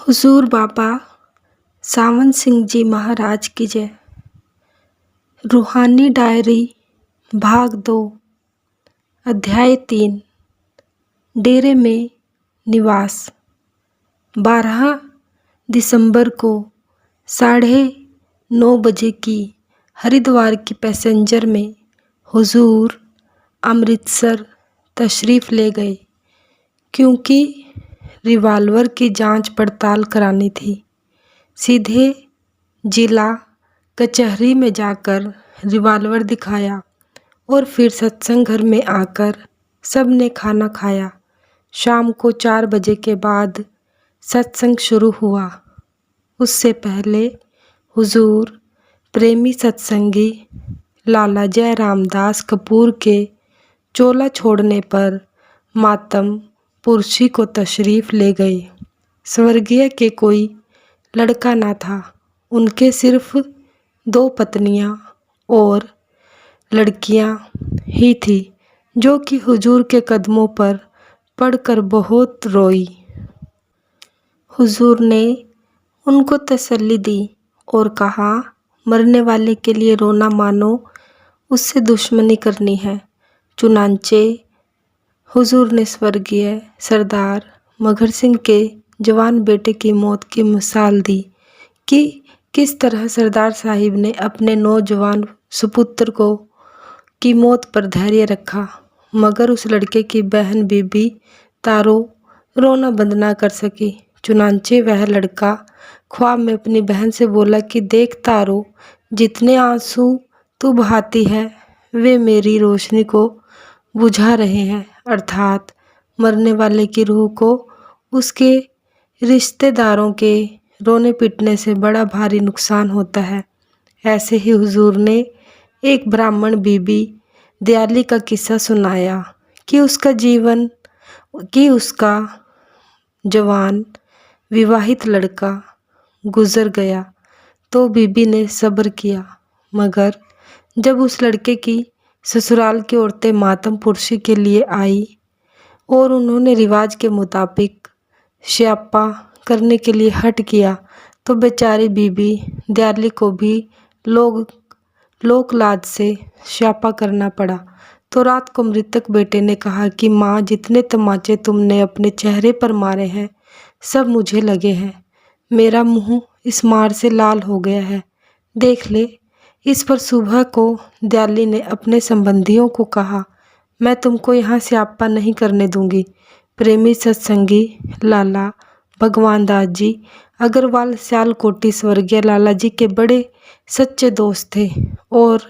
हुजूर बाबा सावन सिंह जी महाराज की जय। रूहानी डायरी भाग 2 अध्याय 3 डेरे में निवास। 12 दिसंबर को 9:30 बजे की हरिद्वार की पैसेंजर में हुजूर अमृतसर तशरीफ़ ले गए क्योंकि रिवाल्वर की जांच पड़ताल करानी थी। सीधे जिला कचहरी में जाकर रिवाल्वर दिखाया और फिर सत्संग घर में आकर सब ने खाना खाया। शाम को 4 बजे के बाद सत्संग शुरू हुआ। उससे पहले हुजूर प्रेमी सत्संगी लाला जय रामदास कपूर के चोला छोड़ने पर मातम पुरशी को तशरीफ़ ले गए। स्वर्गीय के कोई लड़का ना था, उनके सिर्फ 2 पत्नियां और लड़कियां ही थी जो कि हुजूर के कदमों पर पड़कर बहुत रोई। हुजूर ने उनको तसल्ली दी और कहा, मरने वाले के लिए रोना मानो उससे दुश्मनी करनी है। चुनांचे हुजूर ने स्वर्गीय सरदार मगर सिंह के जवान बेटे की मौत की मिसाल दी कि किस तरह सरदार साहिब ने अपने नौजवान सुपुत्र को की मौत पर धैर्य रखा, मगर उस लड़के की बहन बीबी तारो रोना बंद ना कर सकी। चुनांचे वह लड़का ख्वाब में अपनी बहन से बोला कि देख तारो, जितने आंसू तू बहाती है वे मेरी रोशनी को बुझा रहे हैं, अर्थात मरने वाले की रूह को उसके रिश्तेदारों के रोने पिटने से बड़ा भारी नुकसान होता है। ऐसे ही हुजूर ने एक ब्राह्मण बीबी दयाली का किस्सा सुनाया कि उसका जवान विवाहित लड़का गुजर गया तो बीबी ने सब्र किया, मगर जब उस लड़के की ससुराल की औरतें मातम पुरशी के लिए आई और उन्होंने रिवाज के मुताबिक श्यापा करने के लिए हट किया तो बेचारी बीबी दयाली को भी लोक लाज से श्यापा करना पड़ा। तो रात को मृतक बेटे ने कहा कि माँ, जितने तमाचे तुमने अपने चेहरे पर मारे हैं सब मुझे लगे हैं। मेरा मुंह इस मार से लाल हो गया है, देख ले। इस पर सुबह को दयाली ने अपने संबंधियों को कहा, मैं तुमको यहाँ स्यापा नहीं करने दूंगी। प्रेमी सत्संगी लाला भगवान दास जी अग्रवाल सियालकोटी स्वर्गीय लाला जी के बड़े सच्चे दोस्त थे और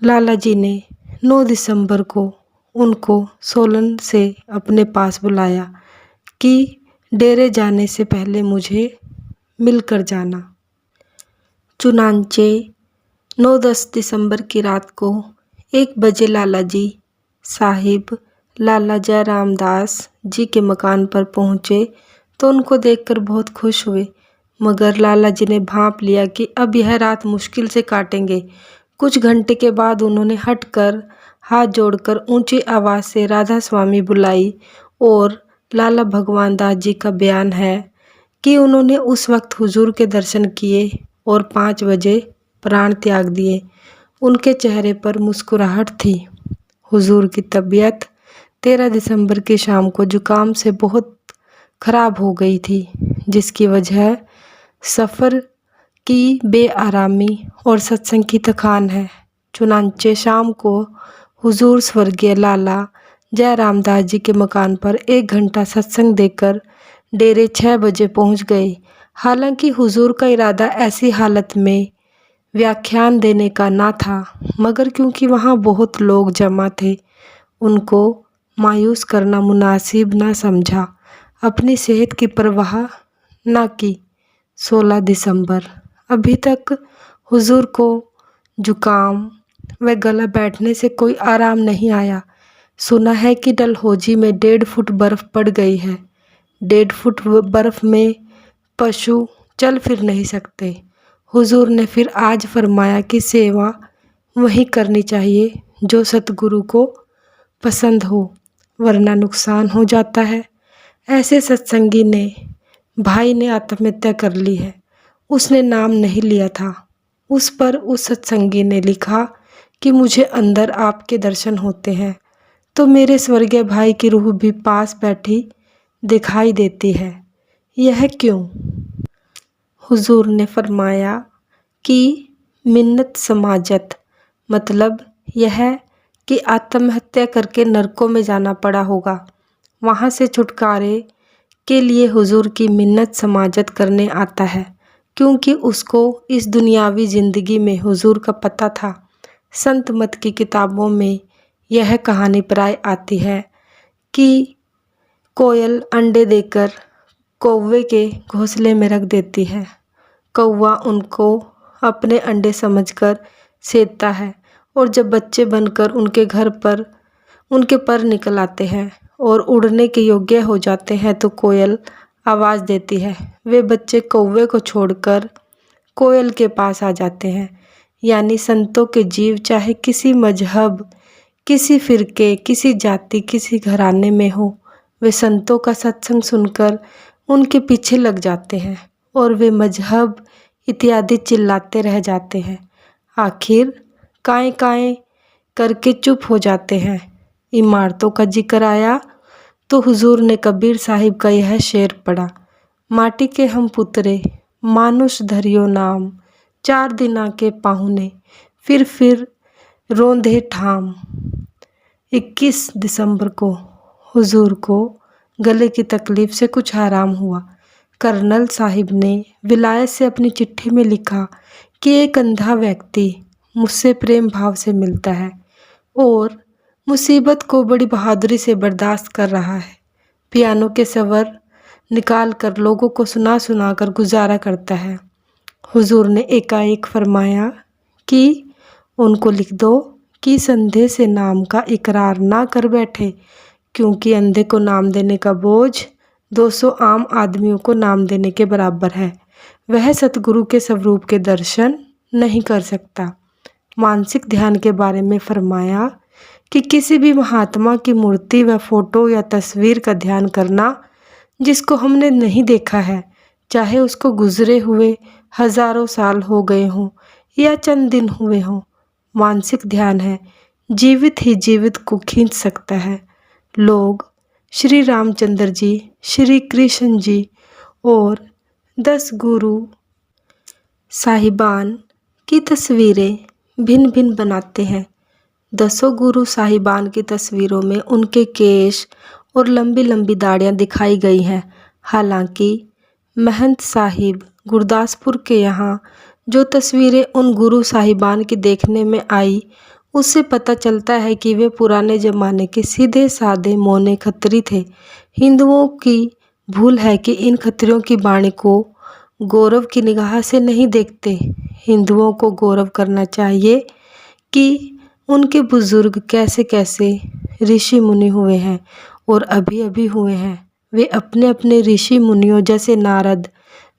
लाला जी ने 9 दिसंबर को उनको सोलन से अपने पास बुलाया कि डेरे जाने से पहले मुझे मिलकर जाना। चुनांचे 9-10 दिसंबर की रात को 1 बजे लाला जी साहिब लाला जय रामदास जी के मकान पर पहुँचे तो उनको देखकर बहुत खुश हुए, मगर लाला जी ने भांप लिया कि अब यह रात मुश्किल से काटेंगे। कुछ घंटे के बाद उन्होंने हटकर हाथ जोड़कर ऊंची आवाज़ से राधा स्वामी बुलाई और लाला भगवान दास जी का बयान है कि उन्होंने उस वक्त हुजूर के दर्शन किए और 5 बजे प्राण त्याग दिए। उनके चेहरे पर मुस्कुराहट थी। हुजूर की तबीयत 13 दिसंबर की शाम को जुकाम से बहुत खराब हो गई थी, जिसकी वजह सफ़र की बेआरामी और सत्संग की थकान है। चुनांचे शाम को हुजूर स्वर्गीय लाला जय रामदास जी के मकान पर 1 घंटा सत्संग देकर डेरे 6 बजे पहुंच गए। हालांकि हुजूर का इरादा ऐसी हालत में व्याख्यान देने का ना था, मगर क्योंकि वहाँ बहुत लोग जमा थे उनको मायूस करना मुनासिब ना समझा। अपनी सेहत की परवाह ना की। 16 दिसंबर अभी तक हुजूर को जुकाम व गला बैठने से कोई आराम नहीं आया। सुना है कि डलहौजी में 1.5 फुट बर्फ़ पड़ गई है। 1.5 फुट बर्फ़ में पशु चल फिर नहीं सकते। हुजूर ने फिर आज फरमाया कि सेवा वही करनी चाहिए जो सतगुरु को पसंद हो, वरना नुकसान हो जाता है। ऐसे सत्संगी ने भाई ने आत्महत्या कर ली है। उसने नाम नहीं लिया था। उस पर उस सत्संगी ने लिखा कि मुझे अंदर आपके दर्शन होते हैं तो मेरे स्वर्गीय भाई की रूह भी पास बैठी दिखाई देती है। यह क्यों? हुजूर ने फरमाया कि मिन्नत समाजत, मतलब यह कि आत्महत्या करके नरकों में जाना पड़ा होगा। वहाँ से छुटकारे के लिए हुजूर की मिन्नत समाजत करने आता है, क्योंकि उसको इस दुनियावी ज़िंदगी में हुजूर का पता था। संत मत की किताबों में यह कहानी प्राय आती है कि कोयल अंडे देकर कौवे के घोंसले में रख देती है। कौवा उनको अपने अंडे समझकर सेधता है और जब बच्चे बनकर उनके पर निकल आते हैं और उड़ने के योग्य हो जाते हैं तो कोयल आवाज़ देती है। वे बच्चे कौवे को छोड़कर कोयल के पास आ जाते हैं। यानी संतों के जीव चाहे किसी मजहब, किसी फिरके, किसी जाति, किसी घराने में हो, वे संतों का सत्संग सुनकर उनके पीछे लग जाते हैं और वे मजहब इत्यादि चिल्लाते रह जाते हैं। आखिर काएं काएं करके चुप हो जाते हैं। इमारतों का जिक्र आया तो हुजूर ने कबीर साहिब का यह शेर पढ़ा। माटी के हम पुतरे, मानुष धरियो नाम, 4 दिना के पाहुने, फिर रोंदे ठाम। 21 दिसंबर को हुजूर को गले की तकलीफ से कुछ आराम हुआ। कर्नल साहिब ने विलायत से अपनी चिट्ठी में लिखा कि एक अंधा व्यक्ति मुझसे प्रेम भाव से मिलता है और मुसीबत को बड़ी बहादुरी से बर्दाश्त कर रहा है। पियानो के स्वर निकाल कर लोगों को सुना सुना कर गुजारा करता है। हुजूर ने एकाएक फरमाया कि उनको लिख दो कि संधे से नाम का इकरार ना कर बैठे, क्योंकि अंधे को नाम देने का बोझ 200 आम आदमियों को नाम देने के बराबर है। वह सतगुरु के स्वरूप के दर्शन नहीं कर सकता। मानसिक ध्यान के बारे में फरमाया कि किसी भी महात्मा की मूर्ति व फोटो या तस्वीर का ध्यान करना जिसको हमने नहीं देखा है, चाहे उसको गुजरे हुए हजारों साल हो गए हों या चंद दिन हुए हों, मानसिक ध्यान है जीवित ही जीवित को खींच सकता है। लोग श्री रामचंद्र जी, श्री कृष्ण जी और 10 गुरु साहिबान की तस्वीरें भिन्न भिन्न बनाते हैं। 10 गुरु साहिबान की तस्वीरों में उनके केश और लंबी लंबी दाढ़ियाँ दिखाई गई हैं। हालांकि महंत साहिब गुरदासपुर के यहाँ जो तस्वीरें उन गुरु साहिबान की देखने में आई, उससे पता चलता है कि वे पुराने ज़माने के सीधे साधे मौने खत्री थे। हिंदुओं की भूल है कि इन खत्रियों की वाणी को गौरव की निगाह से नहीं देखते। हिंदुओं को गौरव करना चाहिए कि उनके बुजुर्ग कैसे कैसे ऋषि मुनि हुए हैं और अभी अभी हुए हैं। वे अपने अपने ऋषि मुनियों जैसे नारद,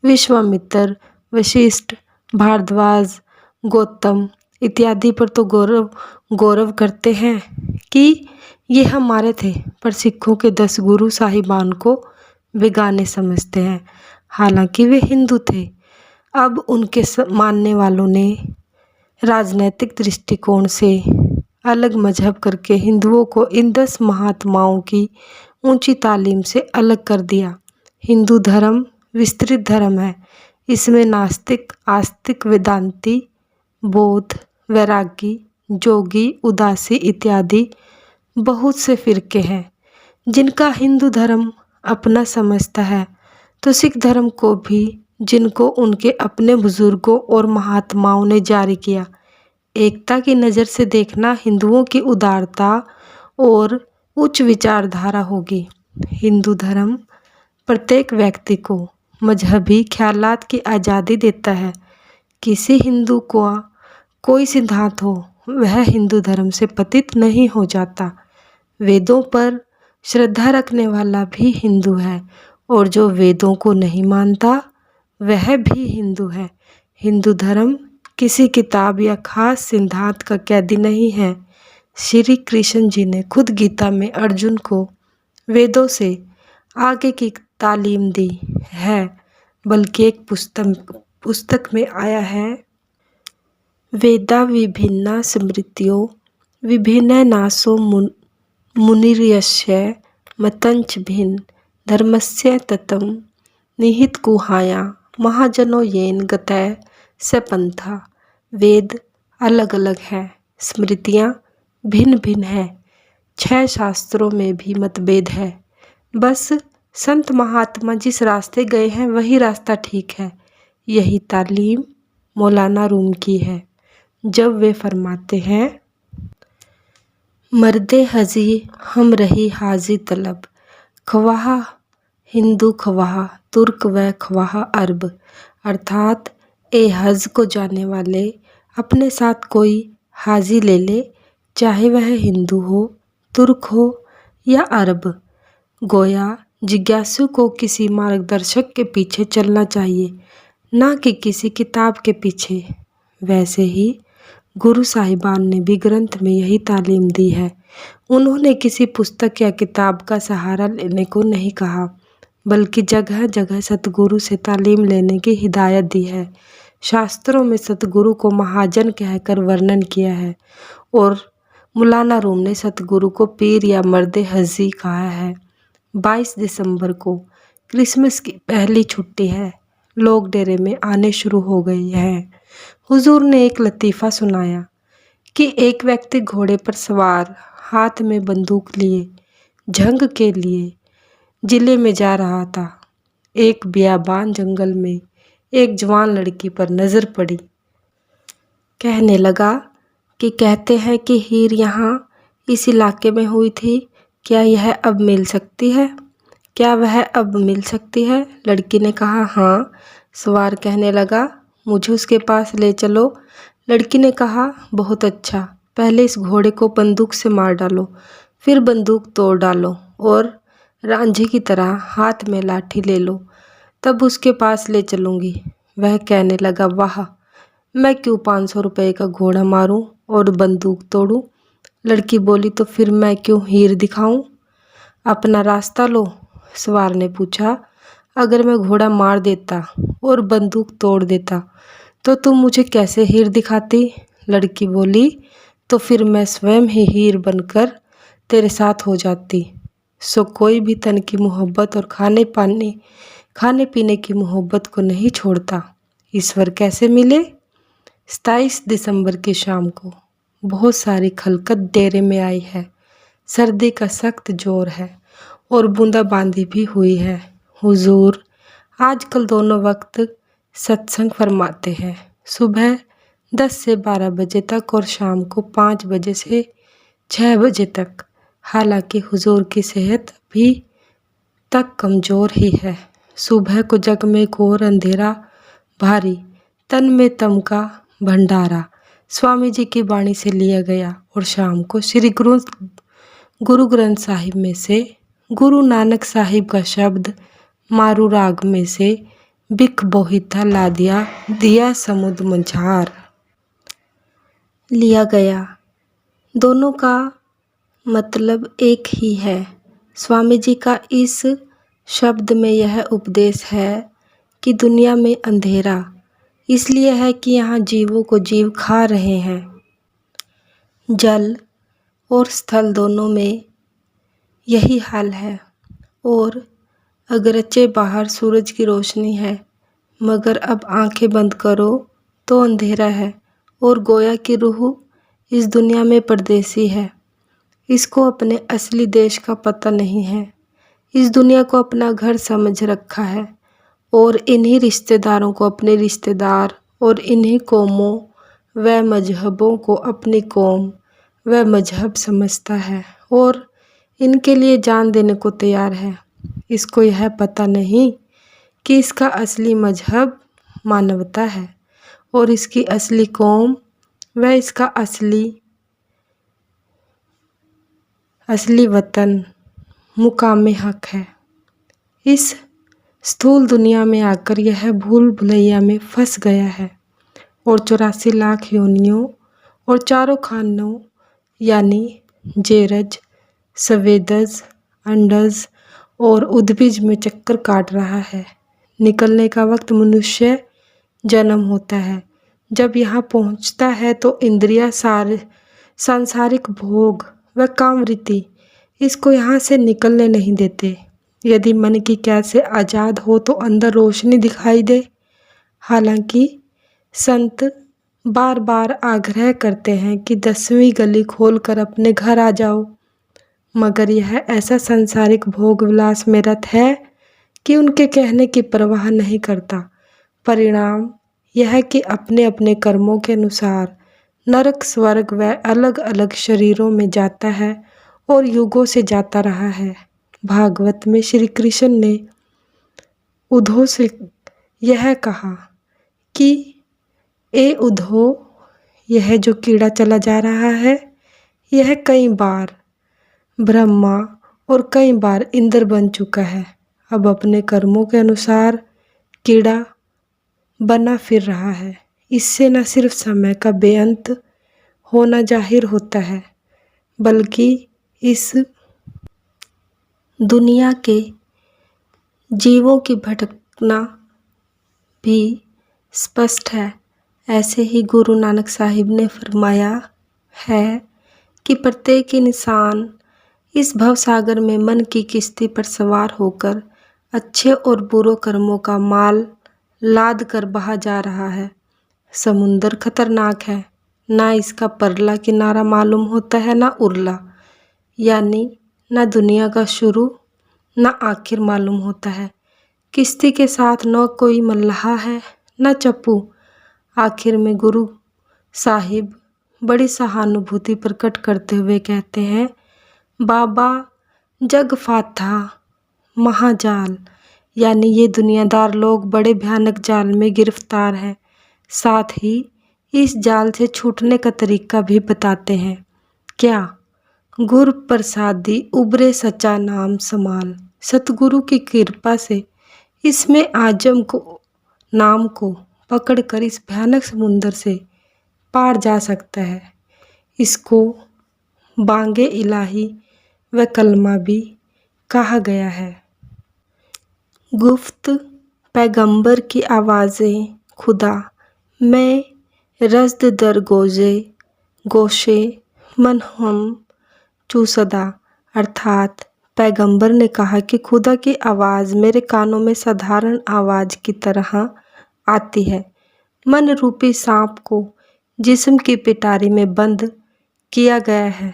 विश्वामित्र, वशिष्ठ, भारद्वाज, गौतम इत्यादि पर तो गौरव करते हैं कि ये हमारे थे, पर सिखों के 10 गुरु साहिबान को बेगाने समझते हैं, हालांकि वे हिंदू थे। अब उनके मानने वालों ने राजनैतिक दृष्टिकोण से अलग मजहब करके हिंदुओं को इन 10 महात्माओं की ऊंची तालीम से अलग कर दिया। हिंदू धर्म विस्तृत धर्म है। इसमें नास्तिक, आस्तिक, वेदांती, बौद्ध, वैरागी, जोगी, उदासी इत्यादि बहुत से फिरके हैं। जिनका हिंदू धर्म अपना समझता है तो सिख धर्म को भी, जिनको उनके अपने बुजुर्गों और महात्माओं ने जारी किया। एकता की नज़र से देखना हिंदुओं की उदारता और उच्च विचारधारा होगी। हिंदू धर्म प्रत्येक व्यक्ति को मजहबी ख्यालात की आज़ादी देता है। किसी हिंदू को कोई सिद्धांत हो, वह हिंदू धर्म से पतित नहीं हो जाता। वेदों पर श्रद्धा रखने वाला भी हिंदू है और जो वेदों को नहीं मानता वह भी हिंदू है। हिंदू धर्म किसी किताब या खास सिद्धांत का कैदी नहीं है। श्री कृष्ण जी ने खुद गीता में अर्जुन को वेदों से आगे की तालीम दी है, बल्कि एक पुस्तक में आया है, वेदा विभिन्ना स्मृत्यो विभिन्न नासो मुनिर्यस्य मतंच भिन्न धर्मस्य ततं निहित गुहाया महाजनो येन गतय स पंथा। वेद अलग अलग है, स्मृतियाँ भिन्न भिन्न है, 6 शास्त्रों में भी मतभेद है। बस संत महात्मा जिस रास्ते गए हैं वही रास्ता ठीक है। यही तालीम मौलाना रूम की है, जब वे फरमाते हैं, मर्दे हजी हम रही हाजी तलब, ख्वाह हिंदू ख्वाह तुर्क व ख्वाह अरब। अर्थात ए हज को जाने वाले अपने साथ कोई हाजी ले ले, चाहे वह हिंदू हो, तुर्क हो या अरब। गोया जिज्ञासु को किसी मार्गदर्शक के पीछे चलना चाहिए, ना कि किसी किताब के पीछे। वैसे ही गुरु साहिबान ने भी ग्रंथ में यही तालीम दी है। उन्होंने किसी पुस्तक या किताब का सहारा लेने को नहीं कहा, बल्कि जगह जगह सतगुरु से तालीम लेने की हिदायत दी है। शास्त्रों में सतगुरु को महाजन कहकर वर्णन किया है और मौलाना रूम ने सतगुरु को पीर या मर्दे हजी कहा है। 22 दिसंबर को क्रिसमस की पहली छुट्टी है, लोग डेरे में आने शुरू हो गए हैं। हुजूर ने एक लतीफ़ा सुनाया कि एक व्यक्ति घोड़े पर सवार, हाथ में बंदूक लिए, जंग के लिए जिले में जा रहा था। एक बियाबान जंगल में एक जवान लड़की पर नज़र पड़ी। कहने लगा कि कहते हैं कि हीर यहाँ इस इलाके में हुई थी, क्या यह अब मिल सकती है? क्या वह अब मिल सकती है? लड़की ने कहा हाँ। सवार कहने लगा मुझे उसके पास ले चलो। लड़की ने कहा बहुत अच्छा, पहले इस घोड़े को बंदूक से मार डालो, फिर बंदूक तोड़ डालो और रांझे की तरह हाथ में लाठी ले लो, तब उसके पास ले चलूँगी। वह कहने लगा वाह, मैं क्यों 500 रुपये का घोड़ा मारूं और बंदूक तोड़ूं? लड़की बोली तो फिर मैं क्यों हीर दिखाऊं? अपना रास्ता लो। सवार ने पूछा अगर मैं घोड़ा मार देता और बंदूक तोड़ देता तो तुम मुझे कैसे हीर दिखाती? लड़की बोली तो फिर मैं स्वयं ही हीर बनकर तेरे साथ हो जाती। सो कोई भी तन की मोहब्बत और खाने पीने की मोहब्बत को नहीं छोड़ता। ईश्वर कैसे मिले? 27 दिसंबर की शाम को बहुत सारी खलकत डेरे में आई है। सर्दी का सख्त जोर है और बूंदाबांदी भी हुई है। हुजूर आजकल दोनों वक्त सत्संग फरमाते हैं, सुबह 10 से 12 बजे तक और शाम को 5 बजे से 6 बजे तक। हालांकि हुजूर की सेहत भी तक कमज़ोर ही है। सुबह को जग में घोर अंधेरा भारी, तन में तम का भंडारा स्वामी जी की वाणी से लिया गया और शाम को श्री गुरु ग्रंथ साहिब में से गुरु नानक साहिब का शब्द मारू राग में से बिख बोहिता लादिया दिया समुद मंझार लिया गया। दोनों का मतलब एक ही है। स्वामी जी का इस शब्द में यह उपदेश है कि दुनिया में अंधेरा इसलिए है कि यहाँ जीवों को जीव खा रहे हैं। जल और स्थल दोनों में यही हाल है। और अगरचे बाहर सूरज की रोशनी है, मगर अब आंखें बंद करो तो अंधेरा है और गोया की रूह इस दुनिया में परदेसी है। इसको अपने असली देश का पता नहीं है। इस दुनिया को अपना घर समझ रखा है और इन्हीं रिश्तेदारों को अपने रिश्तेदार और इन्हीं कौमों व मजहबों को अपनी कौम व मजहब समझता है और इनके लिए जान देने को तैयार है। इसको यह पता नहीं कि इसका असली मजहब मानवता है और इसकी असली कौम व इसका असली वतन मुकामे हक है। इस स्थूल दुनिया में आकर यह भूल भुलैया में फंस गया है और 84 लाख योनियों और चारों खानों यानी जेरज, सवेदज, अंडज और उद्भिज में चक्कर काट रहा है। निकलने का वक्त मनुष्य जन्म होता है। जब यहाँ पहुँचता है तो इंद्रिया सांसारिक भोग व कामवृत्ति इसको यहाँ से निकलने नहीं देते। यदि मन की कैद से आज़ाद हो तो अंदर रोशनी दिखाई दे। हालांकि संत बार बार आग्रह करते हैं कि 10वीं गली खोलकर अपने घर आ जाओ, मगर यह ऐसा सांसारिक भोग विलास में रत है कि उनके कहने की परवाह नहीं करता। परिणाम यह है कि अपने अपने कर्मों के अनुसार नरक स्वर्ग व अलग अलग शरीरों में जाता है और युगों से जाता रहा है। भागवत में श्री कृष्ण ने उद्धव से यह कहा कि ए उद्धव, यह जो कीड़ा चला जा रहा है यह कई बार ब्रह्मा और कई बार इंद्र बन चुका है। अब अपने कर्मों के अनुसार कीड़ा बना फिर रहा है। इससे न सिर्फ समय का बेअंत होना जाहिर होता है, बल्कि इस दुनिया के जीवों की भटकना भी स्पष्ट है। ऐसे ही गुरु नानक साहिब ने फरमाया है कि प्रत्येक इंसान इस भवसागर में मन की किश्ती पर सवार होकर अच्छे और बुरे कर्मों का माल लाद कर बहा जा रहा है। समुंदर खतरनाक है, ना इसका परला किनारा मालूम होता है ना उरला, यानी ना दुनिया का शुरू ना आखिर मालूम होता है। किश्ती के साथ न कोई मल्लाह है न चप्पू। आखिर में गुरु साहिब बड़ी सहानुभूति प्रकट करते हुए कहते हैं, बाबा जग फाथा महाजाल, यानी ये दुनियादार लोग बड़े भयानक जाल में गिरफ्तार हैं। साथ ही इस जाल से छूटने का तरीका भी बताते हैं। क्या? गुरु प्रसादी उबरे सच्चा नाम समाल। सतगुरु की कृपा से इसमें आजम को नाम को पकड़कर इस भयानक समुंदर से पार जा सकता है। इसको बांगे इलाही व कलमा भी कहा गया है। गुफ्त पैगंबर की आवाज़ें खुदा मैं रज़्द दर गोशे मन हम चूसदा, अर्थात पैगंबर ने कहा कि खुदा की आवाज़ मेरे कानों में साधारण आवाज़ की तरह आती है। मन रूपी सांप को जिस्म की पिटारी में बंद किया गया है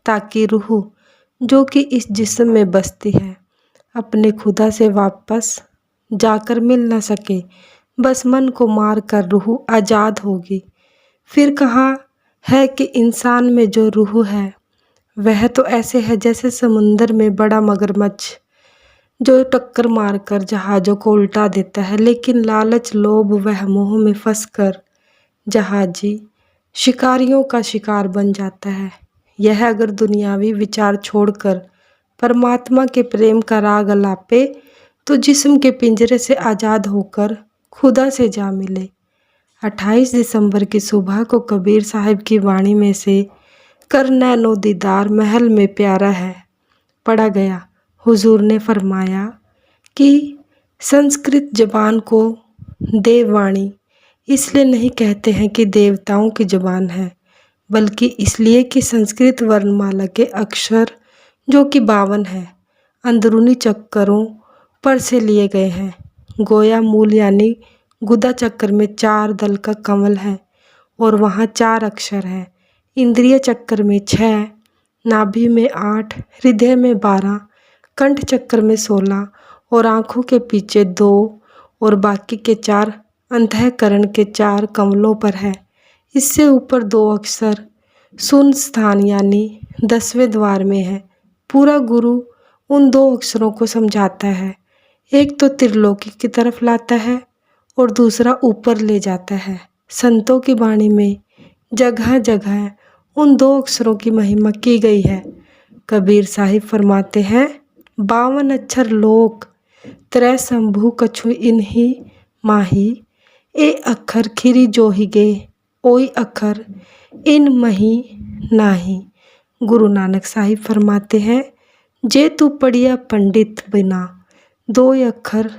ताकि रूह जो कि इस जिस्म में बसती है अपने खुदा से वापस जाकर मिल न सके। बस मन को मार कर रूह आज़ाद होगी। फिर कहा है कि इंसान में जो रूह है वह तो ऐसे है जैसे समुंदर में बड़ा मगरमच्छ जो टक्कर मारकर जहाज़ों को उल्टा देता है, लेकिन लालच लोभ व मोह में फंसकर जहाजी शिकारियों का शिकार बन जाता है। यह अगर दुनियावी विचार छोड़कर परमात्मा के प्रेम का राग अलापे तो जिस्म के पिंजरे से आज़ाद होकर खुदा से जा मिले। 28 दिसंबर की सुबह को कबीर साहिब की वाणी में से कर नैनो दीदार महल में प्यारा है पढ़ा गया। हुजूर ने फरमाया कि संस्कृत जबान को देववाणी इसलिए नहीं कहते हैं कि देवताओं की जबान है, बल्कि इसलिए कि संस्कृत वर्णमाला के अक्षर जो कि 52 है अंदरूनी चक्करों पर से लिए गए हैं। गोया मूल यानी गुदा चक्कर में 4 दल का कमल है और वहाँ 4 अक्षर हैं। इंद्रिय चक्कर में 6, नाभि में 8, हृदय में 12, कंठ चक्र में 16 और आँखों के पीछे 2 और बाकी के 4 अंतःकरण के 4 कमलों पर है। इससे ऊपर 2 अक्षर शून्य स्थान यानी 10वें द्वार में है। पूरा गुरु उन 2 अक्षरों को समझाता है। एक तो त्रिलोकी की तरफ लाता है और दूसरा ऊपर ले जाता है। संतों की वाणी में जगह जगह उन 2 अक्षरों की महिमा की गई है। कबीर साहिब फरमाते हैं, 52 अक्षर लोक त्रै शंभु कछु इन्हीं माही, ए अखर खिरी जो ही गे ओई अखर इन मही नाही। गुरु नानक साहिब फरमाते हैं, जे तू पढ़िया पंडित बिना, दोय अखर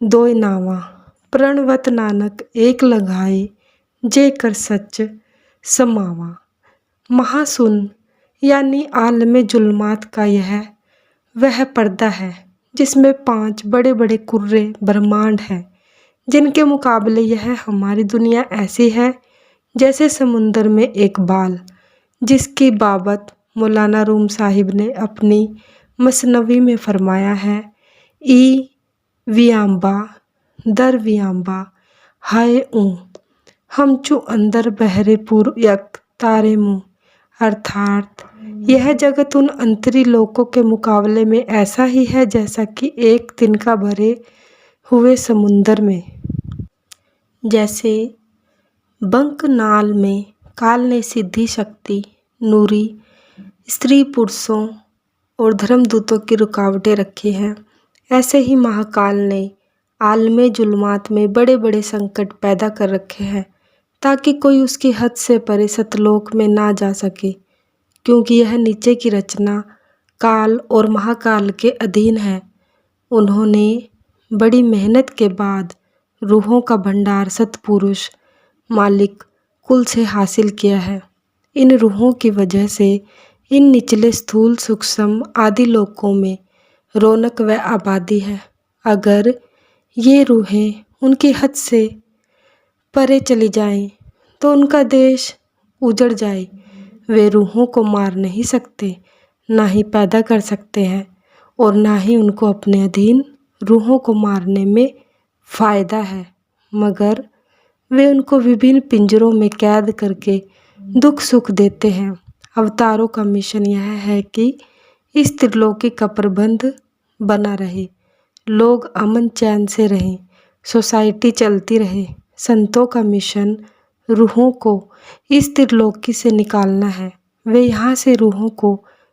दोय नावा, प्रणवत नानक एक लगाए, जे कर सच समावा। महासुन यानी आलमे जुल्मात का यह वह पर्दा है जिसमें 5 बड़े बड़े कुर्रे ब्रह्मांड हैं, जिनके मुकाबले यह हमारी दुनिया ऐसी है जैसे समुंदर में एक बाल, जिसकी बाबत मौलाना रूम साहिब ने अपनी मसनवी में फरमाया है, ई वियांबा दर वियांबा हाय ऊँ हम चू अंदर बहरे पूर्व यक तारे मुँह, अर्थात यह जगत उन अंतरी लोकों के मुकाबले में ऐसा ही है जैसा कि एक तिनका भरे हुए समुंदर में। जैसे बंक नाल में काल ने सिद्धि शक्ति नूरी स्त्री पुरुषों और धर्मदूतों की रुकावटें रखी हैं, ऐसे ही महाकाल ने आलमे जुल्मात में बड़े बड़े संकट पैदा कर रखे हैं ताकि कोई उसकी हद से परे सतलोक में ना जा सके, क्योंकि यह नीचे की रचना काल और महाकाल के अधीन है। उन्होंने बड़ी मेहनत के बाद रूहों का भंडार सतपुरुष मालिक कुल से हासिल किया है। इन रूहों की वजह से इन निचले स्थूल सूक्ष्म आदि लोकों में रौनक व आबादी है। अगर ये रूहें उनकी हद से परे चली जाएं तो उनका देश उजड़ जाए। वे रूहों को मार नहीं सकते, ना ही पैदा कर सकते हैं और ना ही उनको अपने अधीन रूहों को मारने में फ़ायदा है, मगर वे उनको विभिन्न पिंजरों में कैद करके दुख सुख देते हैं। अवतारों का मिशन यह है कि इस त्रिलोकी का प्रबंध बना रहे, लोग अमन चैन से रहें, सोसाइटी चलती रहे। संतों का मिशन रूहों को इस त्रिलोकी से निकालना है। वे यहाँ से रूहों को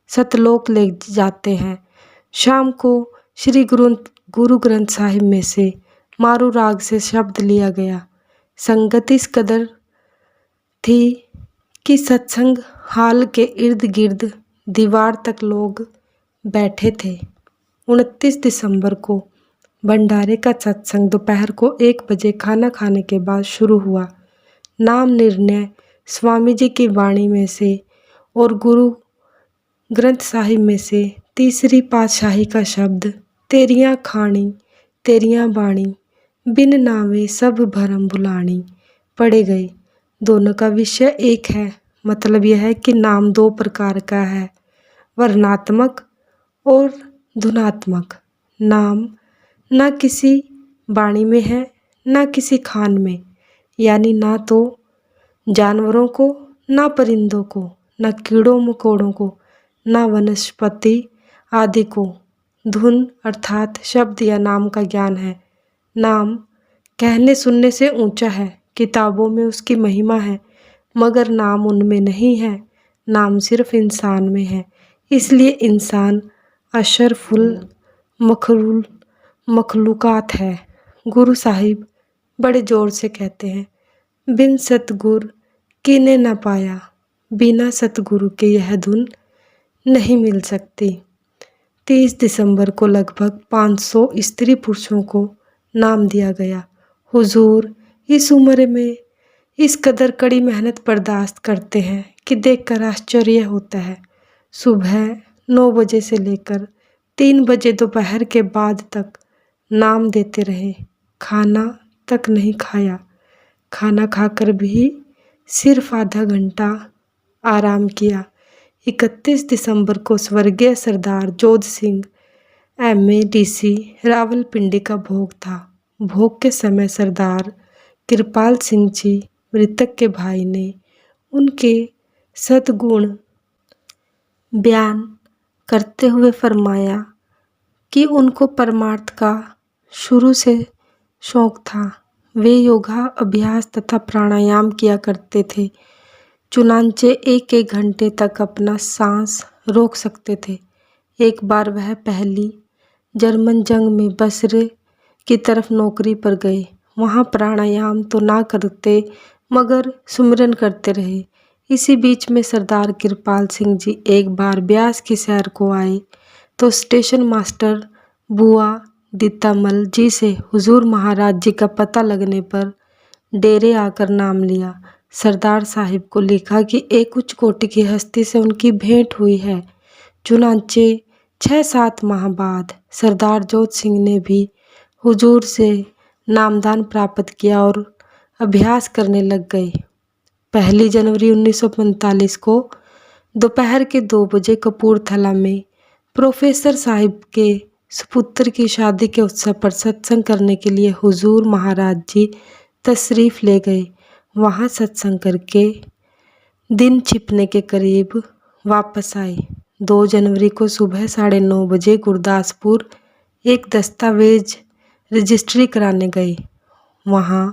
सतलोक ले जाते हैं। शाम को श्री गुरु ग्रंथ साहिब में से मारू राग से शब्द लिया गया। संगत इस कदर थी कि सत्संग हाल के इर्द गिर्द दीवार तक लोग बैठे थे। 29 दिसंबर को भंडारे का सत्संग दोपहर को 1 बजे खाना खाने के बाद शुरू हुआ। नाम निर्णय स्वामी जी की वाणी में से और गुरु ग्रंथ साहिब में से तीसरी पातशाही का शब्द तेरियां खानी तेरियां बाणी बिन नावे सब भरम बुलानी पढ़े गए। दोनों का विषय एक है। मतलब यह है कि नाम 2 प्रकार का है, वर्णात्मक और धुनात्मक। नाम ना किसी बाणी में है ना किसी खान में, यानी ना तो जानवरों को, ना परिंदों को, ना कीड़ों मकोड़ों को, ना वनस्पति आदि को। धुन अर्थात शब्द या नाम का ज्ञान है। नाम कहने सुनने से ऊंचा है, किताबों में उसकी महिमा है, मगर नाम उनमें नहीं है। नाम सिर्फ इंसान में है, इसलिए इंसान अशरफुल मखलूकात है। गुरु साहिब बड़े जोर से कहते हैं, बिन सतगुर किने न पाया, बिना सतगुरु के यह धुन नहीं मिल सकती। 30 दिसंबर को लगभग 500 स्त्री पुरुषों को नाम दिया गया। हुजूर इस उम्र में इस कदर कड़ी मेहनत बर्दाश्त करते हैं कि देखकर आश्चर्य होता है। सुबह 9 बजे से लेकर 3 बजे दोपहर के बाद तक नाम देते रहे। खाना तक नहीं खाया। खाना खाकर भी सिर्फ आधा घंटा आराम किया। 31 दिसंबर को स्वर्गीय सरदार जोध सिंह MA DC रावलपिंडी का भोग था। भोग के समय सरदार कृपाल सिंह जी मृतक के भाई ने उनके सद्गुण बयान करते हुए फरमाया कि उनको परमार्थ का शुरू से शौक था। वे योगा अभ्यास तथा प्राणायाम किया करते थे। चुनांचे 1-1 घंटे तक अपना सांस रोक सकते थे। एक बार वह पहली जर्मन जंग में बसरे की तरफ नौकरी पर गए। वहाँ प्राणायाम तो ना करते मगर सुमिरन करते रहे। इसी बीच में सरदार कृपाल सिंह जी एक बार ब्यास की सैर को आए। तो स्टेशन मास्टर बुआ दीतामल जी से हुजूर महाराज जी का पता लगने पर डेरे आकर नाम लिया। सरदार साहिब को लिखा कि एक उच्च कोटि की हस्ती से उनकी भेंट हुई है। चुनांचे 6-7 माह बाद सरदार जोत सिंह ने भी हुजूर से नामदान प्राप्त किया और अभ्यास करने लग गए। 1 जनवरी 1945 को दोपहर के 2 बजे कपूरथला में प्रोफेसर साहिब के सुपुत्र की शादी के उत्सव पर सत्संग करने के लिए हुजूर महाराज जी तशरीफ ले गए। वहाँ सत्संग करके दिन छिपने के करीब वापस आए। 2 जनवरी को सुबह 9:30 बजे गुरदासपुर एक दस्तावेज रजिस्ट्री कराने गए। वहाँ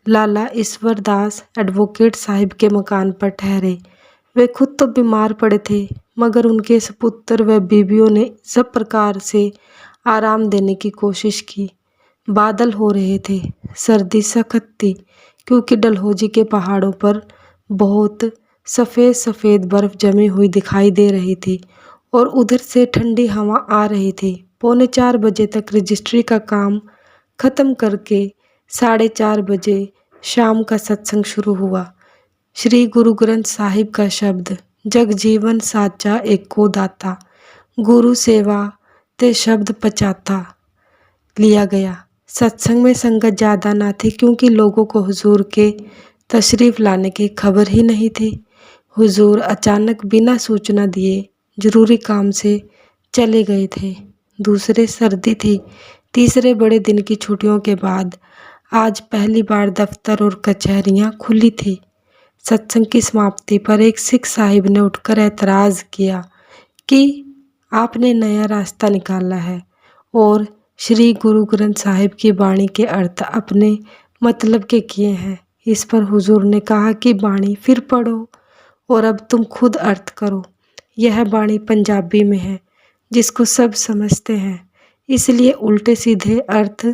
लाला ईश्वर दास एडवोकेट साहिब के मकान पर ठहरे। वे खुद तो बीमार पड़े थे, मगर उनके सपुत्र व बीवियों ने सब प्रकार से आराम देने की कोशिश की। बादल हो रहे थे, सर्दी सख्त थी, क्योंकि डलहौजी के पहाड़ों पर बहुत सफ़ेद सफ़ेद बर्फ जमी हुई दिखाई दे रही थी और उधर से ठंडी हवा आ रही थी। 3:45 बजे तक रजिस्ट्री का काम ख़त्म करके 4:30 बजे शाम का सत्संग शुरू हुआ। श्री गुरु ग्रंथ साहिब का शब्द जगजीवन साचा एको दाता, गुरु सेवा ते शब्द पचाता लिया गया। सत्संग में संगत ज़्यादा ना थी, क्योंकि लोगों को हुजूर के तशरीफ़ लाने की खबर ही नहीं थी। हुजूर अचानक बिना सूचना दिए जरूरी काम से चले गए थे। दूसरे सर्दी थी। तीसरे बड़े दिन की छुट्टियों के बाद आज पहली बार दफ्तर और कचहरियाँ खुली थी। सत्संग की समाप्ति पर एक सिख साहिब ने उठकर एतराज़ किया कि आपने नया रास्ता निकाला है और श्री गुरु ग्रंथ साहिब की वाणी के अर्थ अपने मतलब के किए हैं। इस पर हुजूर ने कहा कि वाणी फिर पढ़ो और अब तुम खुद अर्थ करो। यह वाणी पंजाबी में है, जिसको सब समझते हैं, इसलिए उल्टे सीधे अर्थ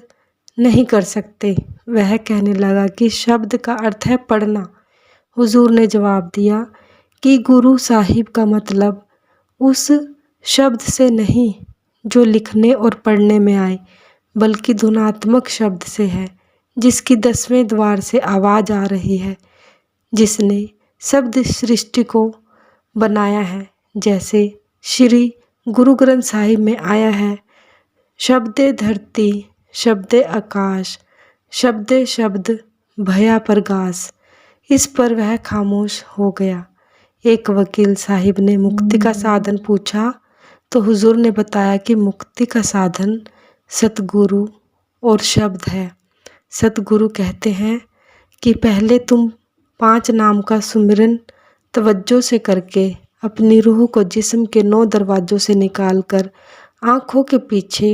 नहीं कर सकते। वह कहने लगा कि शब्द का अर्थ है पढ़ना। हुजूर ने जवाब दिया कि गुरु साहिब का मतलब उस शब्द से नहीं जो लिखने और पढ़ने में आए, बल्कि धुनात्मक शब्द से है, जिसकी 10वें द्वार से आवाज़ आ रही है, जिसने शब्द सृष्टि को बनाया है। जैसे श्री गुरु ग्रंथ साहिब में आया है, शब्दे धरती शब्दे आकाश शब्दे शब्द भया प्रकाश। इस पर वह खामोश हो गया। एक वकील साहिब ने मुक्ति का साधन पूछा तो हुजूर ने बताया कि मुक्ति का साधन सतगुरु और शब्द है। सतगुरु कहते हैं कि पहले तुम 5 नाम का सुमिरन तवज्जो से करके अपनी रूह को जिस्म के 9 दरवाज़ों से निकालकर आँखों के पीछे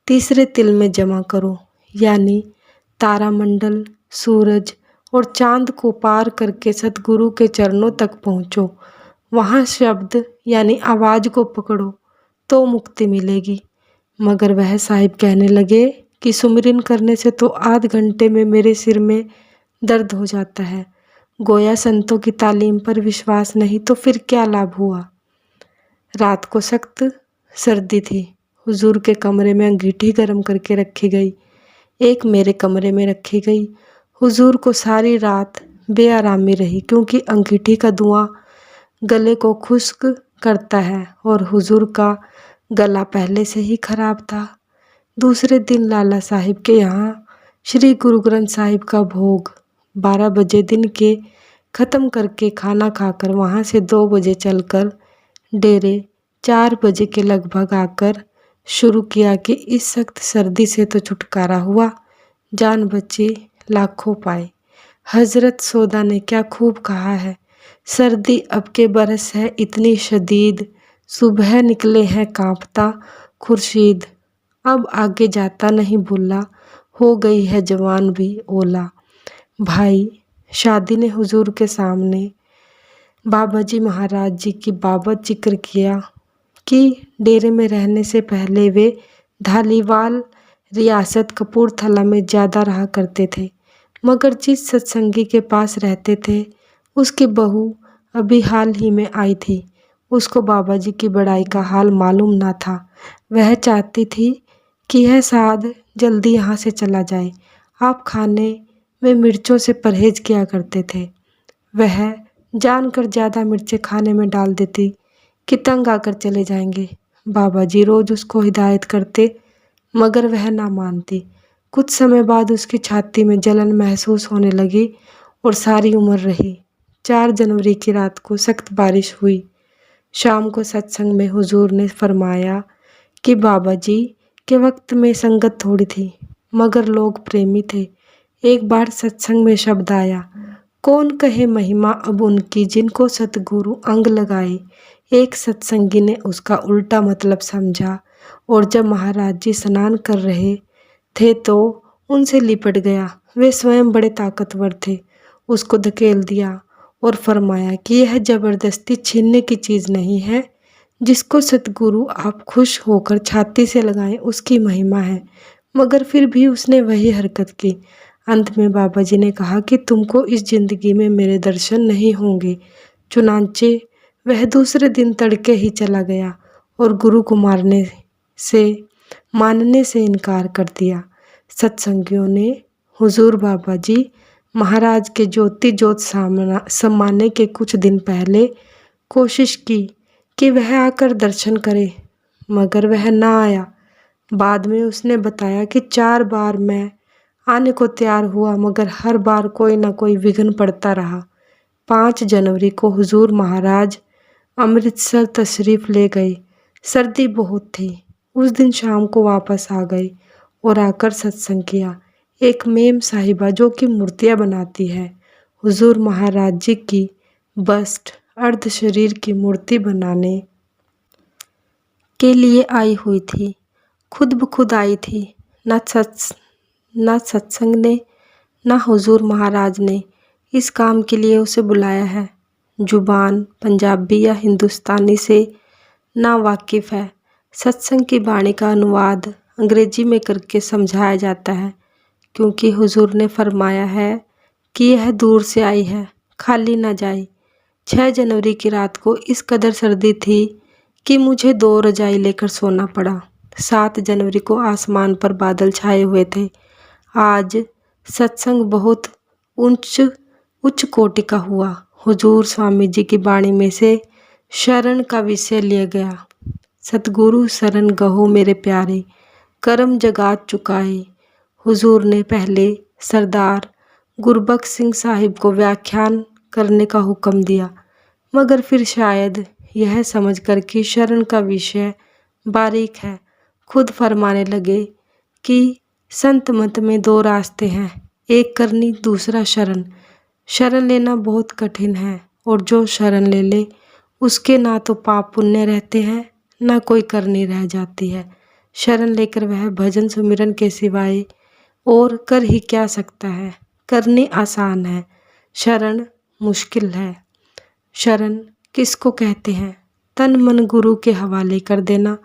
तीसरे तिल में जमा करो, यानी तारामंडल, सूरज और चांद को पार करके सतगुरु के चरणों तक पहुँचो। वहाँ शब्द यानी आवाज़ को पकड़ो तो मुक्ति मिलेगी। मगर वह साहिब कहने लगे कि सुमिरन करने से तो आध घंटे में मेरे सिर में दर्द हो जाता है। गोया संतों की तालीम पर विश्वास नहीं तो फिर क्या लाभ हुआ। रात को सख्त सर्दी थी। हुजूर के कमरे में अंगीठी गर्म करके रखी गई, एक मेरे कमरे में रखी गई। हुजूर को सारी रात बेआरामी रही, क्योंकि अंगीठी का धुआं गले को खुश्क करता है और हुजूर का गला पहले से ही खराब था। दूसरे दिन लाला साहिब के यहाँ श्री गुरु ग्रंथ साहिब का भोग 12 बजे दिन के ख़त्म करके खाना खाकर वहाँ से 2 बजे चलकर डेरे 4 बजे के लगभग आकर शुरू किया कि इस सख्त सर्दी से तो छुटकारा हुआ, जान बची लाखों पाए। हज़रत सौदा ने क्या खूब कहा है, सर्दी अब के बरस है इतनी शदीद, सुबह निकले हैं कांपता खुर्शीद, अब आगे जाता नहीं भूला, हो गई है जवान भी ओला। भाई शादी ने हुजूर के सामने बाबा जी महाराज जी की बाबत जिक्र किया कि डेरे में रहने से पहले वे धालीवाल रियासत कपूरथला में ज़्यादा रहा करते थे, मगर जिस सत्संगी के पास रहते थे उसकी बहू अभी हाल ही में आई थी। उसको बाबा जी की बड़ाई का हाल मालूम ना था। वह चाहती थी कि यह साध जल्दी यहाँ से चला जाए। आप खाने में मिर्चों से परहेज किया करते थे। वह जानकर ज़्यादा मिर्चें खाने में डाल देती कि तंग आकर चले जाएंगे। बाबा जी रोज़ उसको हिदायत करते, मगर वह ना मानती। कुछ समय बाद उसकी छाती में जलन महसूस होने लगी और सारी उम्र रही। 4 जनवरी की रात को सख्त बारिश हुई। शाम को सत्संग में हुजूर ने फरमाया कि बाबा जी के वक्त में संगत थोड़ी थी, मगर लोग प्रेमी थे। एक बार सत्संग में शब्द आया, कौन कहे महिमा अब उनकी जिनको सतगुरु अंग लगाए। एक सत्संगी ने उसका उल्टा मतलब समझा और जब महाराज जी स्नान कर रहे थे तो उनसे लिपट गया। वे स्वयं बड़े ताकतवर थे। उसको धकेल दिया और फरमाया कि यह जबरदस्ती छीनने की चीज़ नहीं है। जिसको सतगुरु आप खुश होकर छाती से लगाएं उसकी महिमा है। मगर फिर भी उसने वही हरकत की। अंत में बाबा जी ने कहा कि तुमको इस जिंदगी में मेरे दर्शन नहीं होंगे। चुनांचे वह दूसरे दिन तड़के ही चला गया और गुरु को मानने से इनकार कर दिया। सत्संगियों ने हुजूर बाबा जी महाराज के ज्योति ज्योत समाने के कुछ दिन पहले कोशिश की कि वह आकर दर्शन करे, मगर वह ना आया। बाद में उसने बताया कि 4 बार मैं आने को तैयार हुआ, मगर हर बार कोई ना कोई विघ्न पड़ता रहा। 5 जनवरी को हुजूर महाराज अमृतसर तशरीफ़ ले गए। सर्दी बहुत थी। उस दिन शाम को वापस आ गए और आकर सत्संग किया। एक मेम साहिबा जो कि मूर्तियाँ बनाती है, हुजूर महाराज जी की बस्ट अर्ध शरीर की मूर्ति बनाने के लिए आई हुई थी। खुद ब खुद आई थी। न सत्संग ने न हुजूर महाराज ने इस काम के लिए उसे बुलाया है। जुबान पंजाबी या हिंदुस्तानी से ना वाकिफ़ है। सत्संग की वाणी का अनुवाद अंग्रेजी में करके समझाया जाता है, क्योंकि हुजूर ने फरमाया है कि यह दूर से आई है, खाली ना जाए। 6 जनवरी की रात को इस कदर सर्दी थी कि मुझे 2 रजाई लेकर सोना पड़ा। 7 जनवरी को आसमान पर बादल छाए हुए थे। आज सत्संग बहुत उच्च कोटि का हुआ। हुजूर स्वामी जी की वाणी में से शरण का विषय लिया गया। सतगुरु शरण गहो मेरे प्यारे, करम जगात चुकाए। हुजूर ने पहले सरदार गुरबख्श सिंह साहिब को व्याख्यान करने का हुक्म दिया, मगर फिर शायद यह समझकर कि शरण का विषय बारीक है, खुद फरमाने लगे कि संत मत में 2 रास्ते हैं, एक करनी दूसरा शरण। शरण लेना बहुत कठिन है और जो शरण ले ले उसके ना तो पाप पुण्य रहते हैं, ना कोई करनी रह जाती है। शरण लेकर वह भजन सुमिरन के सिवाय और कर ही क्या सकता है। करनी आसान है, शरण मुश्किल है। शरण किसको कहते हैं? तन मन गुरु के हवाले कर देना,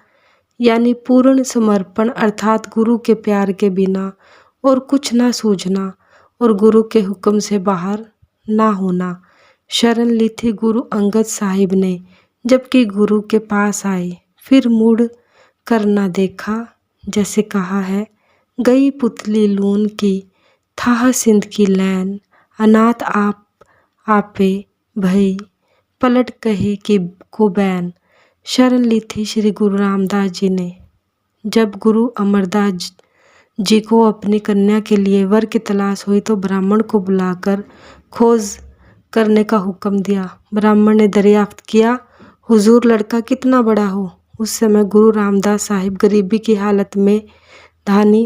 यानी पूर्ण समर्पण, अर्थात गुरु के प्यार के बिना और कुछ ना सूझना और गुरु के हुक्म से बाहर ना होना। शरण ली थी गुरु अंगद साहिब ने, जबकि गुरु के पास आए, फिर मुड़ कर ना देखा। जैसे कहा है, गई पुतली लून की थाह सिंध की लैन, अनाथ आपे भई पलट कहे कि को बैन। शरण ली थी श्री गुरु रामदास जी ने। जब गुरु अमरदास जी को अपनी कन्या के लिए वर की तलाश हुई तो ब्राह्मण को बुलाकर खोज करने का हुक्म दिया। ब्राह्मण ने दरियाफ्त किया, हुजूर लड़का कितना बड़ा हो। उस समय गुरु रामदास साहिब गरीबी की हालत में धानी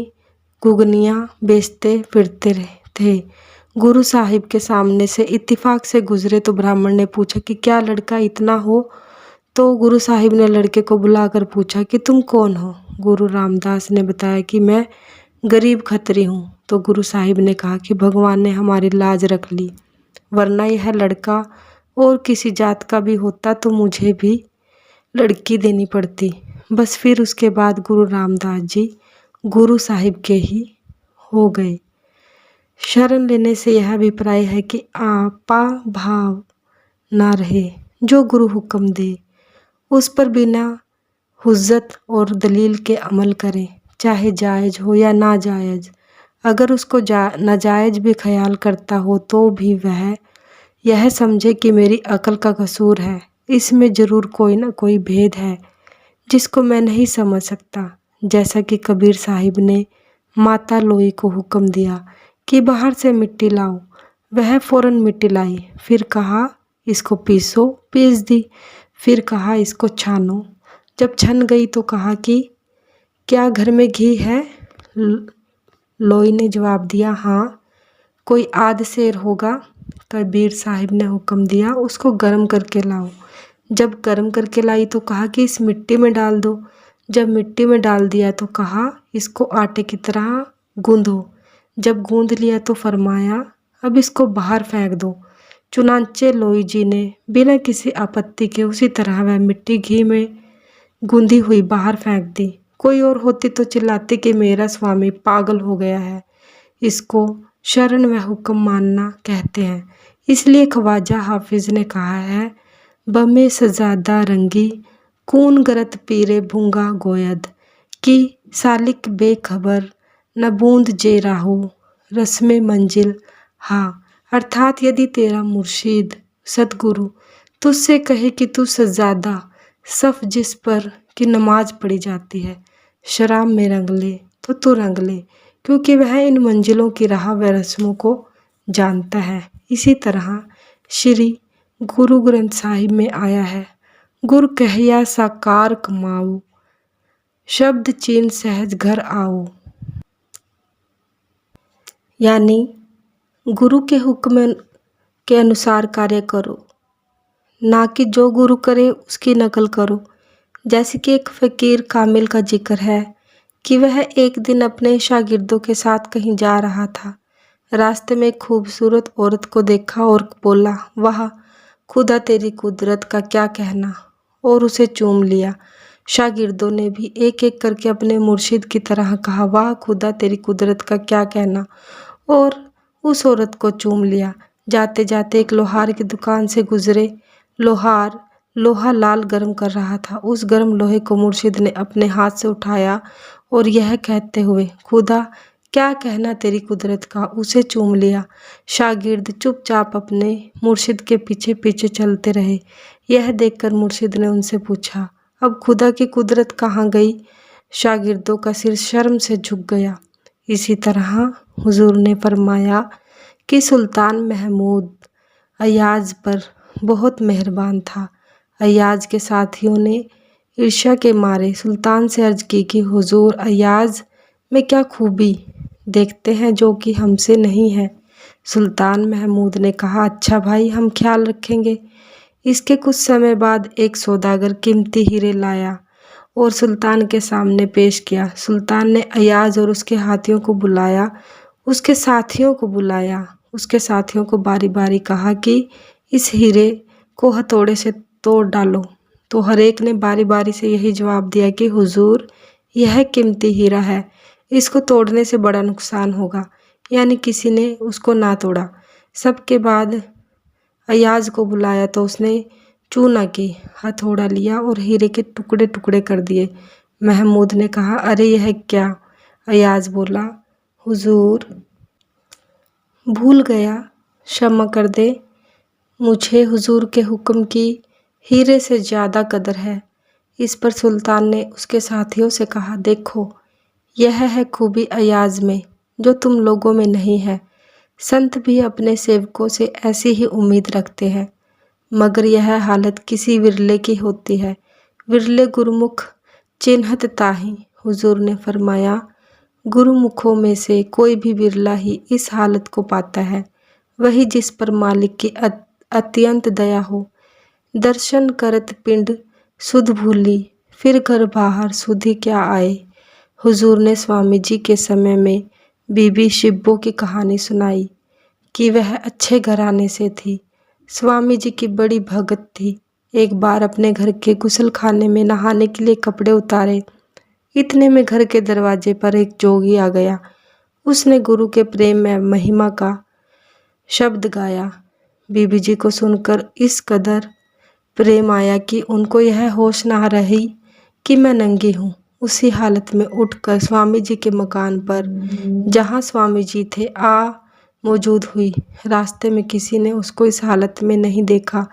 गुगनियाँ बेचते फिरते थे। गुरु साहिब के सामने से इत्तिफाक से गुजरे तो ब्राह्मण ने पूछा कि क्या लड़का इतना हो? तो गुरु साहिब ने लड़के को बुलाकर पूछा कि तुम कौन हो? गुरु रामदास ने बताया कि मैं गरीब खत्री हूँ। तो गुरु साहिब ने कहा कि भगवान ने हमारी लाज रख ली, वरना यह लड़का और किसी जात का भी होता तो मुझे भी लड़की देनी पड़ती। बस फिर उसके बाद गुरु रामदास जी गुरु साहिब के ही हो गए। शरण लेने से यह अभिप्राय है कि आपा भाव ना रहे, जो गुरु हुक्म दे उस पर बिना हुज्जत और दलील के अमल करे, चाहे जायज़ हो या नाजायज़। अगर उसको नाजायज़ भी ख्याल करता हो तो भी वह यह समझे कि मेरी अक्ल का कसूर है, इसमें ज़रूर कोई ना कोई भेद है जिसको मैं नहीं समझ सकता। जैसा कि कबीर साहिब ने माता लोई को हुक्म दिया कि बाहर से मिट्टी लाओ, वह फ़ौरन मिट्टी लाई। फिर कहा इसको पीसो, पीस दी। फिर कहा इसको छानो। जब छन गई तो कहा कि क्या घर में घी है? लोई ने जवाब दिया, हाँ। कोई आध सेर होगा? कबीर साहिब ने हुक्म दिया, उसको गर्म करके लाओ। जब गर्म करके लाई तो कहा कि इस मिट्टी में डाल दो। जब मिट्टी में डाल दिया तो कहा इसको आटे की तरह गूंदो। जब गूंद लिया तो फरमाया अब इसको बाहर फेंक दो। चुनांचे लोई जी ने बिना किसी आपत्ति के उसी तरह वह मिट्टी घी में गूंदी हुई बाहर फेंक दी। कोई और होती तो चिल्लाती कि मेरा स्वामी पागल हो गया है, इसको शरण व हुक्म मानना कहते हैं। इसलिए ख्वाजा हाफिज ने कहा है, बमे सजादा रंगी कून गरत पीरे भूंगा गोयद कि सालिक बेखबर न बूंद जे राहू रस्मे मंजिल हा। अर्थात यदि तेरा मुर्शीद सतगुरु तुझसे कहे कि तू सजादा सफ जिस पर कि नमाज पढ़ी जाती है शराब में रंग ले तो तू रंग ले, क्योंकि वह इन मंजिलों की राह व रस्मों को जानता है। इसी तरह श्री गुरु ग्रंथ साहिब में आया है, गुर कहया साकार कमाओ शब्द चीन सहज घर आओ। यानी गुरु के हुक्म के अनुसार कार्य करो, ना कि जो गुरु करे उसकी नकल करो। जैसे कि एक फ़कीर कामिल का जिक्र है कि वह एक दिन अपने शागिर्दों के साथ कहीं जा रहा था। रास्ते में एक खूबसूरत औरत को देखा और बोला, वाह खुदा तेरी कुदरत का क्या कहना, और उसे चूम लिया। शागिर्दों ने भी एक एक करके अपने मुर्शिद की तरह कहा, वाह खुदा तेरी कुदरत का क्या कहना, और उस औरत को चूम लिया। जाते जाते एक लोहार की दुकान से गुजरे। लोहार लोहा लाल गर्म कर रहा था। उस गर्म लोहे को मुर्शिद ने अपने हाथ से उठाया और यह कहते हुए, खुदा क्या कहना तेरी कुदरत का, उसे चूम लिया। शागिर्द चुपचाप अपने मुर्शिद के पीछे पीछे चलते रहे। यह देखकर मुर्शिद ने उनसे पूछा, अब खुदा की कुदरत कहाँ गई? शागिर्दों का सिर शर्म से झुक गया। इसी तरह हुजूर ने फरमाया कि सुल्तान महमूद अयाज पर बहुत मेहरबान था। अयाज के साथियों ने ईर्ष्या के मारे सुल्तान से अर्ज की कि हुजूर अयाज में क्या खूबी देखते हैं जो कि हमसे नहीं है। सुल्तान महमूद ने कहा, अच्छा भाई, हम ख्याल रखेंगे। इसके कुछ समय बाद एक सौदागर कीमती हीरे लाया और सुल्तान के सामने पेश किया। सुल्तान ने अयाज और उसके हाथियों को बुलाया, उसके साथियों को बारी बारी कहा कि इस हीरे को हथौड़े से तोड़ डालो। तो हर एक ने बारी बारी से यही जवाब दिया कि हुजूर यह कीमती हीरा है, इसको तोड़ने से बड़ा नुकसान होगा। यानी किसी ने उसको ना तोड़ा। सबके बाद अयाज को बुलाया तो उसने चूना की हथौड़ा लिया और हीरे के टुकड़े टुकड़े कर दिए। महमूद ने कहा, अरे यह क्या? अयाज बोला, हुजूर भूल गया, क्षमा कर दे, मुझे हुजूर के हुक्म की हीरे से ज़्यादा कदर है। इस पर सुल्तान ने उसके साथियों से कहा, देखो यह है खूबी अयाज में जो तुम लोगों में नहीं है। संत भी अपने सेवकों से ऐसी ही उम्मीद रखते हैं, मगर यह हालत किसी विरले की होती है। विरले गुरुमुख चिन्हत ताही। हुजूर ने फरमाया, गुरुमुखों में से कोई भी विरला ही इस हालत को पाता है, वही जिस पर मालिक की अत्यंत दया हो। दर्शन करत पिंड सुध भूली, फिर घर बाहर सुधी क्या आए। हुजूर ने स्वामी जी के समय में बीबी शिब्बो की कहानी सुनाई कि वह अच्छे घराने से थी। स्वामी जी की बड़ी भगत थी। एक बार अपने घर के गुसल खाने में नहाने के लिए कपड़े उतारे, इतने में घर के दरवाजे पर एक जोगी आ गया। उसने गुरु के प्रेम में महिमा का शब्द गाया। बीबी जी को सुनकर इस कदर प्रेम आया कि उनको यह होश ना रही कि मैं नंगी हूँ। उसी हालत में उठकर स्वामी जी के मकान पर, जहाँ स्वामी जी थे, मौजूद हुई। रास्ते में किसी ने उसको इस हालत में नहीं देखा,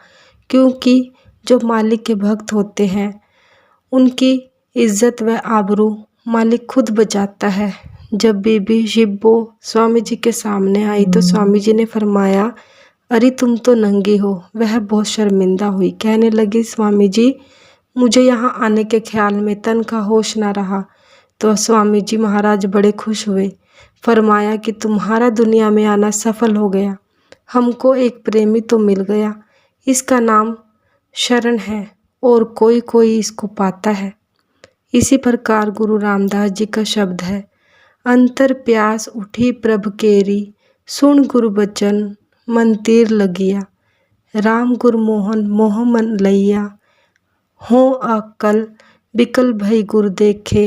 क्योंकि जो मालिक के भक्त होते हैं उनकी इज्जत व आबरू मालिक खुद बचाता है। जब बीबी शिब्बो स्वामी जी के सामने आई तो स्वामी जी ने फरमाया, अरे तुम तो नंगी हो। वह बहुत शर्मिंदा हुई, कहने लगी, स्वामी जी मुझे यहाँ आने के ख्याल में तन का होश ना रहा। तो स्वामी जी महाराज बड़े खुश हुए, फरमाया कि तुम्हारा दुनिया में आना सफल हो गया। हमको एक प्रेमी तो मिल गया, इसका नाम शरण है और कोई कोई इसको पाता है। इसी प्रकार गुरु रामदास जी का शब्द है, अंतर प्यास उठी प्रभ केरी, सुन गुरु बचन मन तीर लगिया। राम गुरु मोहन मोह मन लैया, हो अकल बिकल भई गुरु देखे,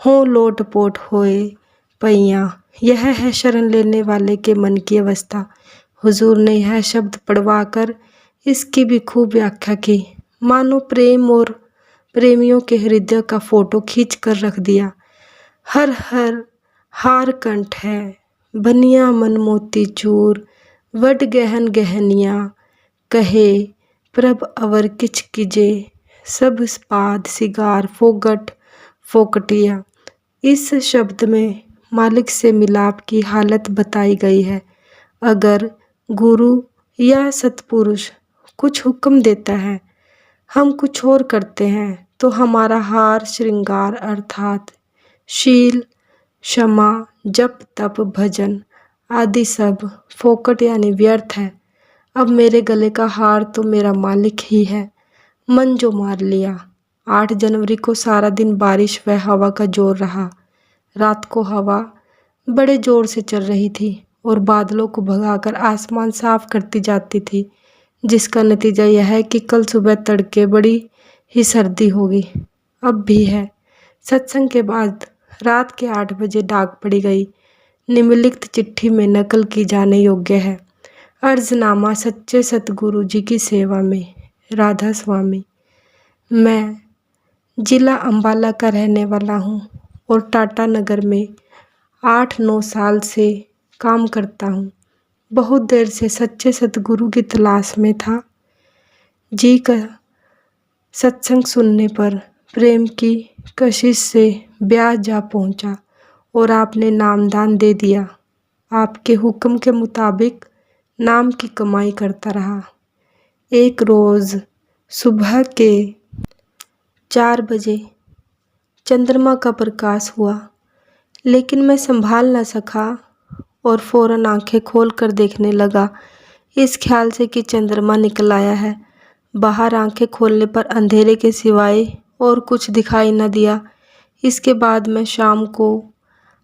हो लोट पोट होए पैया। यह है शरण लेने वाले के मन की अवस्था। हुजूर ने यह शब्द पढ़वाकर इसकी भी खूब व्याख्या की, मानो प्रेम और प्रेमियों के हृदय का फोटो खींच कर रख दिया। हर हर हार कंठ है, बनिया मन मोती चूर, वड गहन गहनिया, कहे प्रभ अवर किच कीजे, सब पाद सिगार फोगट फोकटिया। इस शब्द में मालिक से मिलाप की हालत बताई गई है। अगर गुरु या सतपुरुष कुछ हुक्म देता है, हम कुछ और करते हैं, तो हमारा हार श्रृंगार अर्थात शील, क्षमा, जप तप भजन आदि सब फोकट यानी व्यर्थ है। अब मेरे गले का हार तो मेरा मालिक ही है, मन जो मार लिया। 8 जनवरी को सारा दिन बारिश व हवा का जोर रहा। रात को हवा बड़े जोर से चल रही थी और बादलों को भगाकर आसमान साफ करती जाती थी, जिसका नतीजा यह है कि कल सुबह तड़के बड़ी ही सर्दी होगी। अब भी है। सत्संग के बाद रात के 8 बजे डाक पड़ी गई। निम्नलिखित चिट्ठी में नकल की जाने योग्य है। अर्जनामा सच्चे सतगुरु जी की सेवा में, राधा स्वामी। मैं जिला अंबाला का रहने वाला हूँ और टाटा नगर में 8-9 साल से काम करता हूँ। बहुत देर से सच्चे सतगुरु की तलाश में था। जी का सत्संग सुनने पर प्रेम की कशिश से ब्याह जा पहुँचा और आपने नामदान दे दिया। आपके हुक्म के मुताबिक नाम की कमाई करता रहा। एक रोज़ सुबह के 4 बजे चंद्रमा का प्रकाश हुआ, लेकिन मैं संभाल न सका और फौरन आंखें खोल कर देखने लगा, इस ख्याल से कि चंद्रमा निकल आया है। बाहर आंखें खोलने पर अंधेरे के सिवाय और कुछ दिखाई न दिया। इसके बाद मैं शाम को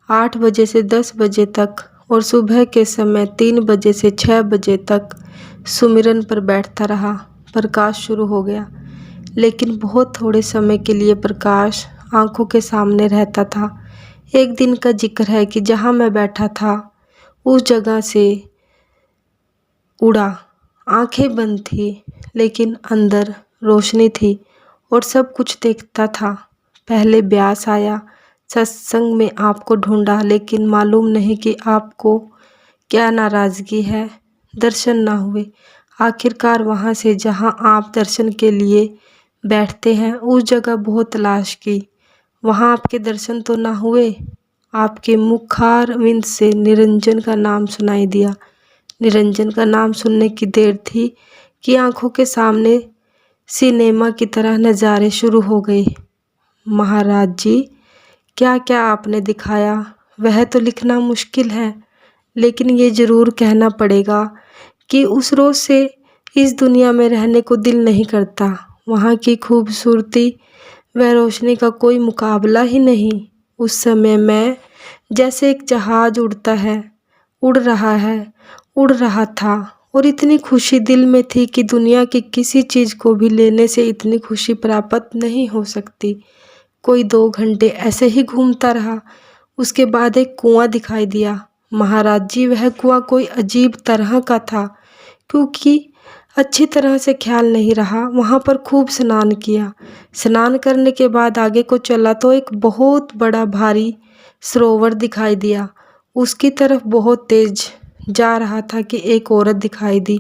8 बजे से 10 बजे तक और सुबह के समय 3 बजे से 6 बजे तक सुमिरन पर बैठता रहा। प्रकाश शुरू हो गया, लेकिन बहुत थोड़े समय के लिए प्रकाश आंखों के सामने रहता था। एक दिन का जिक्र है कि जहाँ मैं बैठा था उस जगह से उड़ा। आंखें बंद थी, लेकिन अंदर रोशनी थी और सब कुछ देखता था। पहले ब्यास आया, सत्संग में आपको ढूंढा, लेकिन मालूम नहीं कि आपको क्या नाराज़गी है, दर्शन ना हुए। आखिरकार वहाँ से जहाँ आप दर्शन के लिए बैठते हैं उस जगह बहुत तलाश की, वहाँ आपके दर्शन तो ना हुए। आपके मुखारविंद से निरंजन का नाम सुनाई दिया। निरंजन का नाम सुनने की देर थी कि आंखों के सामने सिनेमा की तरह नज़ारे शुरू हो गए। महाराज जी, क्या क्या आपने दिखाया वह तो लिखना मुश्किल है, लेकिन ये ज़रूर कहना पड़ेगा कि उस रोज़ से इस दुनिया में रहने को दिल नहीं करता। वहाँ की खूबसूरती व रोशनी का कोई मुकाबला ही नहीं। उस समय मैं जैसे एक जहाज उड़ता है, उड़ रहा था और इतनी खुशी दिल में थी कि दुनिया की किसी चीज़ को भी लेने से इतनी खुशी प्राप्त नहीं हो सकती। कोई 2 घंटे ऐसे ही घूमता रहा। उसके बाद एक कुआं दिखाई दिया। महाराज जी, वह कुआं कोई अजीब तरह का था, क्योंकि अच्छी तरह से ख्याल नहीं रहा। वहाँ पर खूब स्नान किया। स्नान करने के बाद आगे को चला तो एक बहुत बड़ा भारी सरोवर दिखाई दिया। उसकी तरफ बहुत तेज जा रहा था कि एक औरत दिखाई दी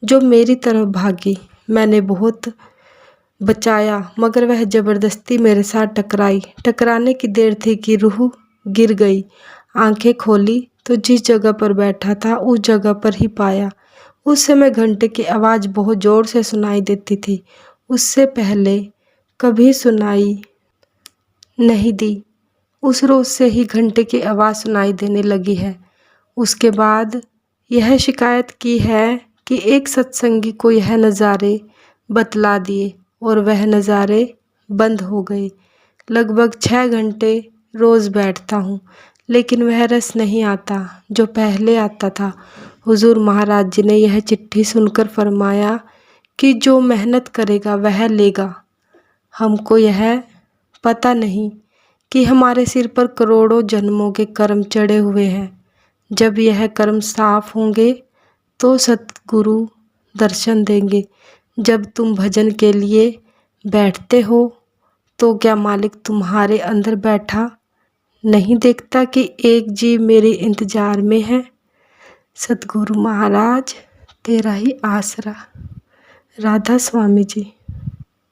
जो मेरी तरफ भागी। मैंने बहुत बचाया मगर वह ज़बरदस्ती मेरे साथ टकराई। टकराने की देर थी कि रूह गिर गई। आंखें खोली तो जिस जगह पर बैठा था उस जगह पर ही पाया। उस समय घंटे की आवाज़ बहुत ज़ोर से सुनाई देती थी। उससे पहले कभी सुनाई नहीं दी। उस रोज़ से ही घंटे की आवाज़ सुनाई देने लगी है। उसके बाद यह शिकायत की है कि एक सत्संगी को यह नज़ारे बतला दिए और वह नज़ारे बंद हो गए। लगभग 6 घंटे रोज़ बैठता हूँ लेकिन वह रस नहीं आता जो पहले आता था। हुजूर महाराज जी ने यह चिट्ठी सुनकर फरमाया कि जो मेहनत करेगा वह लेगा। हमको यह पता नहीं कि हमारे सिर पर करोड़ों जन्मों के कर्म चढ़े हुए हैं। जब यह कर्म साफ होंगे तो सतगुरु दर्शन देंगे। जब तुम भजन के लिए बैठते हो तो क्या मालिक तुम्हारे अंदर बैठा नहीं देखता कि एक जीव मेरे इंतजार में है। सतगुरु महाराज तेरा ही आसरा। राधा स्वामी जी।